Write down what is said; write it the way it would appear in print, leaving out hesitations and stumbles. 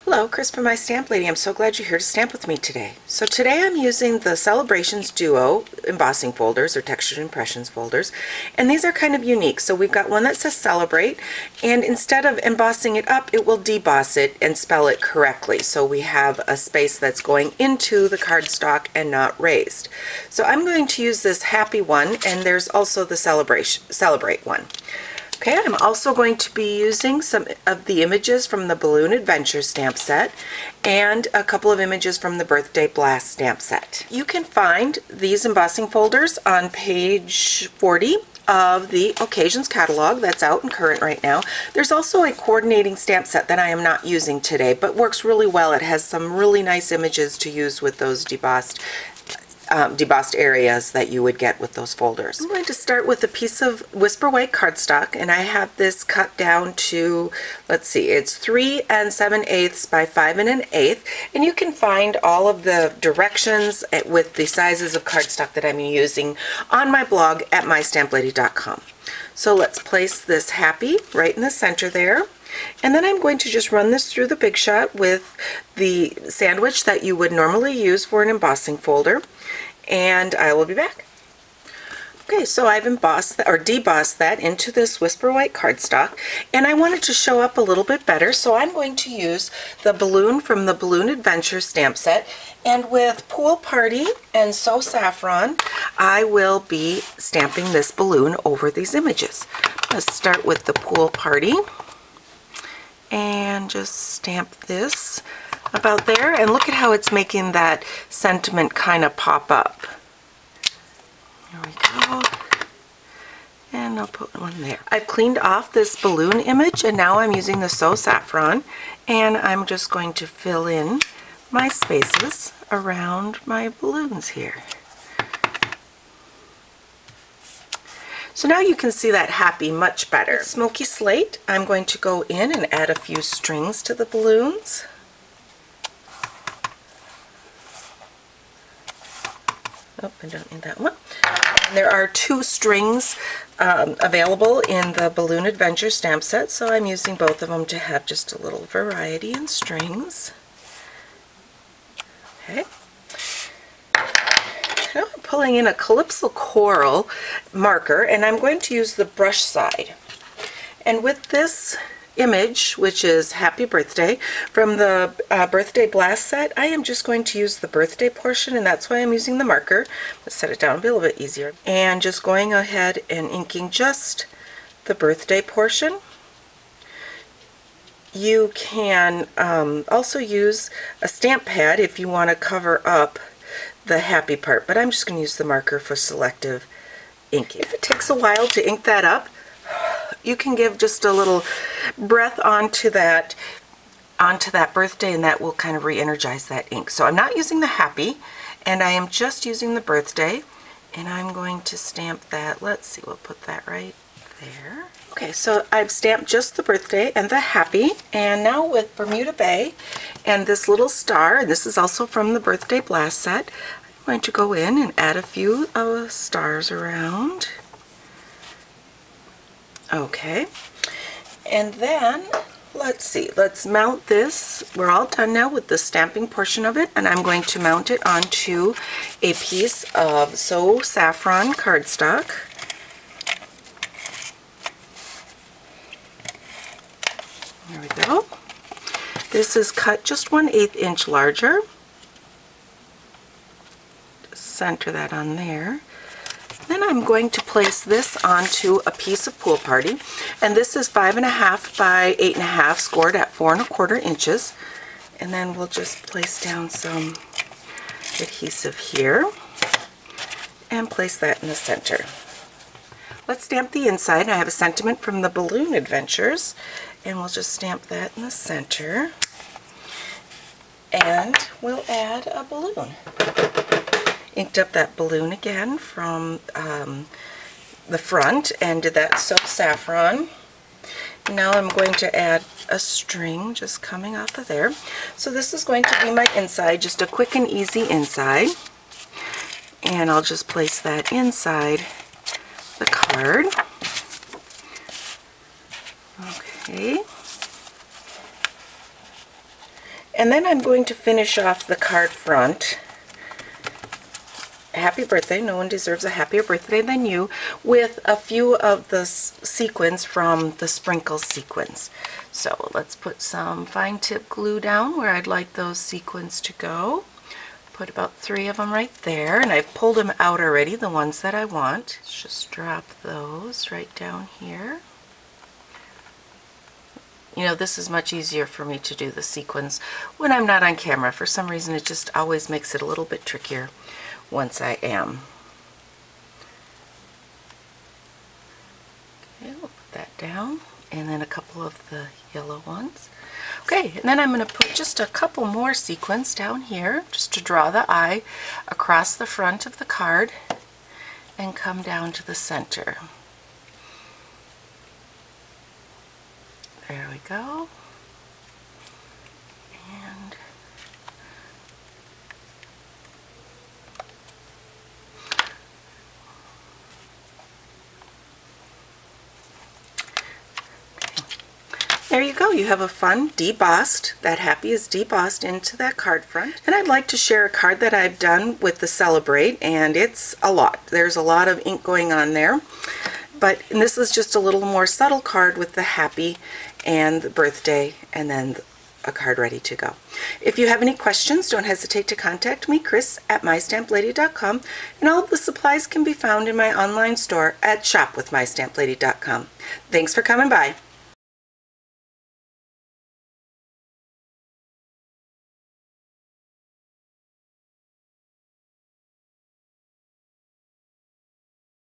Hello, Chris from My Stamp Lady. I'm so glad you're here to stamp with me today. So today I'm using the Celebrations Duo embossing folders or textured impressions folders, and these are kind of unique. So we've got one that says Celebrate, and instead of embossing it up, it will deboss it and spell it correctly. So we have a space that's going into the cardstock and not raised. So I'm going to use this Happy one, and there's also the Celebrate one. Okay, I'm also going to be using some of the images from the Balloon Adventure stamp set and a couple of images from the Birthday Blast stamp set. You can find these embossing folders on page 40 of the Occasions catalog that's out and current right now. There's also a coordinating stamp set that I am not using today, but works really well. It has some really nice images to use with those debossed areas that you would get with those folders. I'm going to start with a piece of Whisper White cardstock, and I have this cut down to, let's see, it's 3 7/8 by 5 1/8, and you can find all of the directions with the sizes of cardstock that I'm using on my blog at mystamplady.com. So let's place this Happy right in the center there. And then I'm going to just run this through the Big Shot with the sandwich that you would normally use for an embossing folder, and I will be back. Okay, so I've embossed or debossed that into this Whisper White cardstock, and I want it to show up a little bit better, so I'm going to use the balloon from the Balloon Adventure stamp set, and with Pool Party and So Saffron, I will be stamping this balloon over these images. Let's start with the Pool Party and just stamp this about there, and look at how it's making that sentiment kind of pop up. There we go, and I'll put one there. I've cleaned off this balloon image, and now I'm using the So Saffron, and I'm just going to fill in my spaces around my balloons here. So now you can see that Happy much better. Smoky Slate, I'm going to go in and add a few strings to the balloons. Oh, I don't need that one. And there are 2 strings available in the Balloon Adventure stamp set, so I'm using both of them to have just a little variety in strings. Okay. Now I'm pulling in a Calypso Coral marker, and I'm going to use the brush side. And with this image, which is Happy Birthday, from the Birthday Blast set, I am just going to use the birthday portion, and that's why I'm using the marker. Let's set it down, it'll be a little bit easier. And just going ahead and inking just the birthday portion. You can also use a stamp pad if you want to cover up the Happy part, but I'm just going to use the marker for selective inking. If it takes a while to ink that up, you can give just a little breath onto that birthday, and that will kind of re-energize that ink. So I'm not using the Happy, and I am just using the birthday, and I'm going to stamp that. Let's see, we'll put that right there. Okay, so I've stamped just the birthday and the Happy, and now with Bermuda Bay and this little star, and this is also from the Birthday Blast set, I'm going to go in and add a few stars around. Okay, and then let's see, let's mount this. We're all done now with the stamping portion of it, and I'm going to mount it onto a piece of So Saffron cardstock. There we go. This is cut just 1/8 inch larger. Just center that on there. Then I'm going to place this onto a piece of Pool Party, and this is 5 1/2 by 8 1/2, scored at 4 1/4 inches. And then we'll just place down some adhesive here and place that in the center. Let's stamp the inside. I have a sentiment from the Balloon Adventures, and we'll just stamp that in the center, and we'll add a balloon. Inked up that balloon again from the front and did that So Saffron. Now I'm going to add a string just coming off of there. So this is going to be my inside, just a quick and easy inside, and I'll just place that inside the card. Okay. And then I'm going to finish off the card front. Happy birthday, no one deserves a happier birthday than you, with a few of the sequins from the sprinkle sequins. So let's put some fine tip glue down where I'd like those sequins to go. Put about 3 of them right there, and I've pulled them out already, the ones that I want. Let's just drop those right down here. You know, this is much easier for me to do the sequins when I'm not on camera. For some reason, it just always makes it a little bit trickier once I am. Okay, we'll put that down, and then a couple of the yellow ones. Okay, and then I'm going to put just a couple more sequins down here just to draw the eye across the front of the card and come down to the center. There we go. And there you go. You have a fun debossed, that happy is debossed into that card front. And I'd like to share a card that I've done with the Celebrate, and it's a lot. There's a lot of ink going on there. But this is just a little more subtle card with the happy and the birthday, and then a card ready to go. If you have any questions, don't hesitate to contact me, Chris, at mystamplady.com, and all of the supplies can be found in my online store at shopwithmystamplady.com. Thanks for coming by.